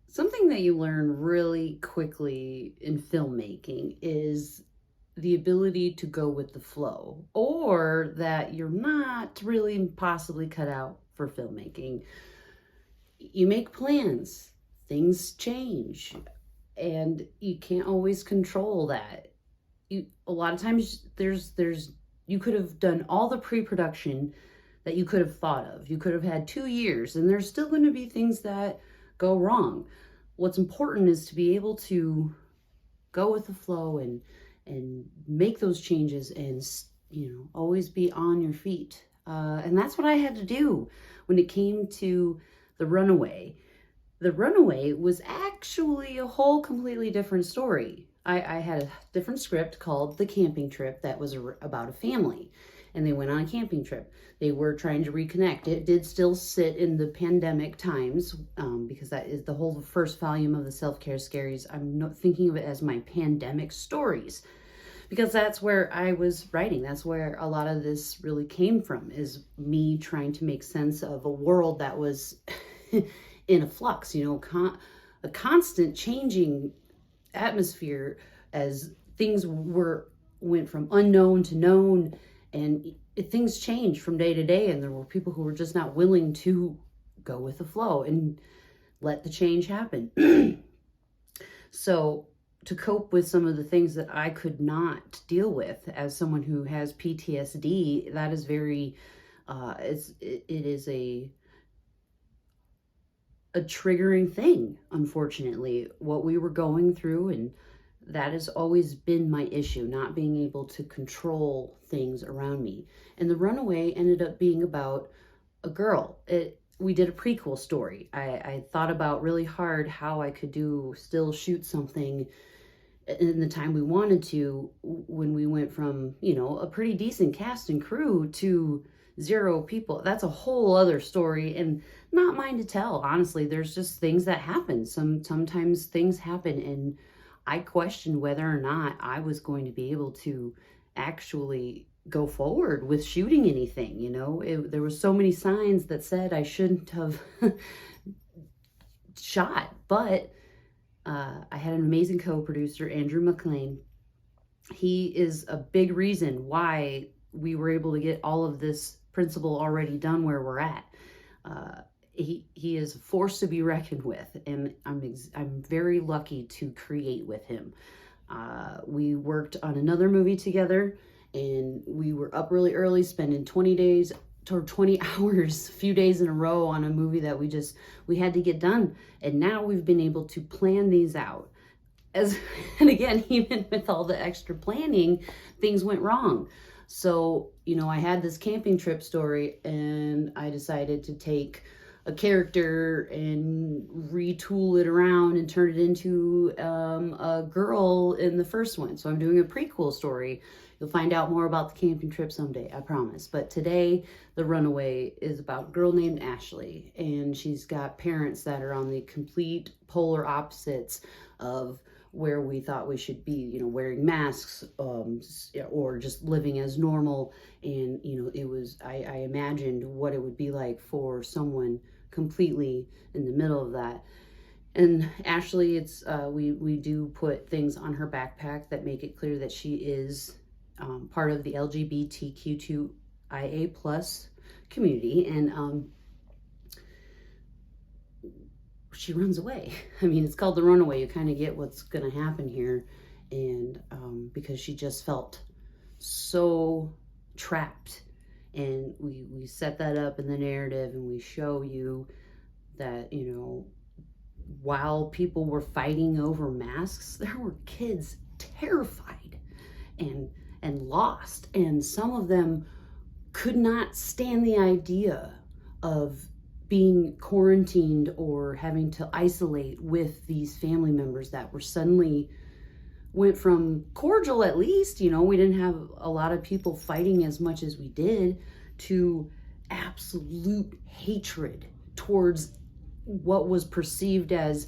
Something that you learn really quickly in filmmaking is the ability to go with the flow, or that you're not really possibly cut out for filmmaking. You make plans, things change, and you can't always control that. A lot of times there's you could have done all the pre-production that you could have thought of. You could have had 2 years, and there's still going to be things that go wrong. What's important is to be able to go with the flow and make those changes, and always be on your feet. And that's what I had to do when it came to the Runaway. The Runaway was actually a whole completely different story. I had a different script called The Camping Trip that was about a family, and they went on a camping trip. They were trying to reconnect. It did still sit in the pandemic times, because that is the whole first volume of the Self Care Scaries. I'm not thinking of it as my pandemic stories, because that's where I was writing. That's where a lot of this really came from, is me trying to make sense of a world that was in a flux, a constant changing atmosphere as things went from unknown to known, and things changed from day to day, and there were people who were just not willing to go with the flow and let the change happen. So to cope with some of the things that I could not deal with as someone who has PTSD, that is very it is a triggering thing, unfortunately, what we were going through. And that has always been my issue, not being able to control things around me. And The Runaway ended up being about a girl. We did a prequel story. I thought about really hard how I could still shoot something in the time we wanted to, when we went from, a pretty decent cast and crew to 0 people. That's a whole other story, and not mine to tell. Honestly, there's just things that happen. Sometimes things happen, and I questioned whether or not I was going to be able to actually go forward with shooting anything. There were so many signs that said I shouldn't have shot, but I had an amazing co-producer, Andrew McLean. He is a big reason why we were able to get all of this principle already done where we're at. He is a force to be reckoned with, and I'm very lucky to create with him. We worked on another movie together, and we were up really early, spending 20 days or 20 hours, a few days in a row on a movie that we had to get done. And now we've been able to plan these out. And again, even with all the extra planning, things went wrong. So, I had this camping trip story, and I decided to take a character and retool it around and turn it into a girl in the first one. So I'm doing a prequel story. You'll find out more about the camping trip someday, I promise. But today, The Runaway is about a girl named Ashley, and she's got parents that are on the complete polar opposites of where we thought we should be, wearing masks, or just living as normal. And, I imagined what it would be like for someone completely in the middle of that. And Ashley, we do put things on her backpack that make it clear that she is part of the LGBTQ2IA plus community. And she runs away. I mean, it's called The Runaway. You kind of get what's going to happen here. And because she just felt so trapped. And we set that up in the narrative, and we show you that, while people were fighting over masks, there were kids terrified and lost. And some of them could not stand the idea of being quarantined or having to isolate with these family members that were suddenly went from cordial, at least, we didn't have a lot of people fighting as much as we did, to absolute hatred towards what was perceived as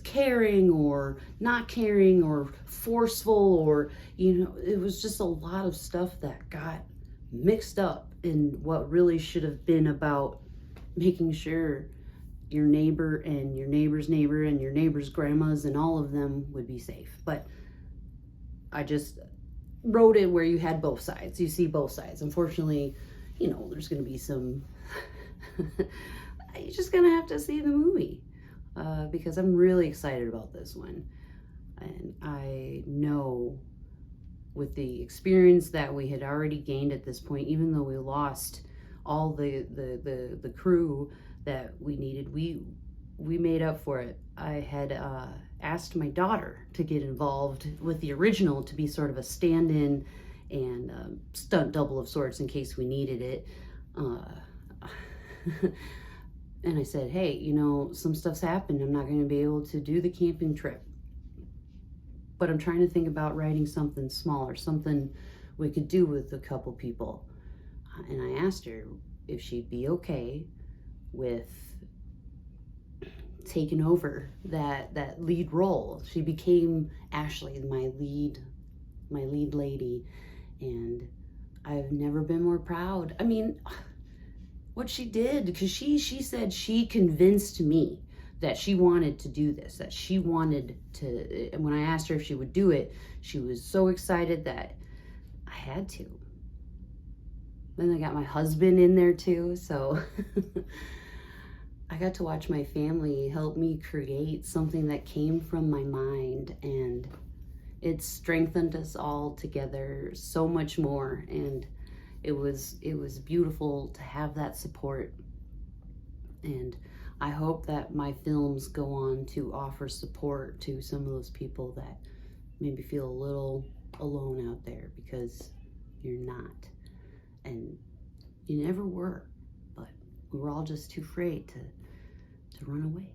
caring or not caring or forceful, or, it was just a lot of stuff that got mixed up in what really should have been about making sure your neighbor and your neighbor's neighbor and your neighbor's grandmas and all of them would be safe. But I just wrote it where you had both sides. You see both sides. Unfortunately, there's going to be some. You're just going to have to see the movie because I'm really excited about this one. And I know with the experience that we had already gained at this point, even though we lost all the crew that we needed, we made up for it. I had asked my daughter to get involved with the original to be sort of a stand-in and stunt double of sorts in case we needed it. And I said, hey, some stuff's happened. I'm not going to be able to do the camping trip. But I'm trying to think about writing something smaller, something we could do with a couple people. And I asked her if she'd be okay with taking over that lead role. She became Ashley, my lead lady, and I've never been more proud. I mean, what she did, because she said she convinced me that she wanted to do this, that she wanted to, and when I asked her if she would do it, she was so excited that I had to. Then I got my husband in there too, so I got to watch my family help me create something that came from my mind, and it strengthened us all together so much more, and it was beautiful to have that support. And I hope that my films go on to offer support to some of those people that maybe feel a little alone out there, because you're not, and you never were, but we were all just too afraid to run away.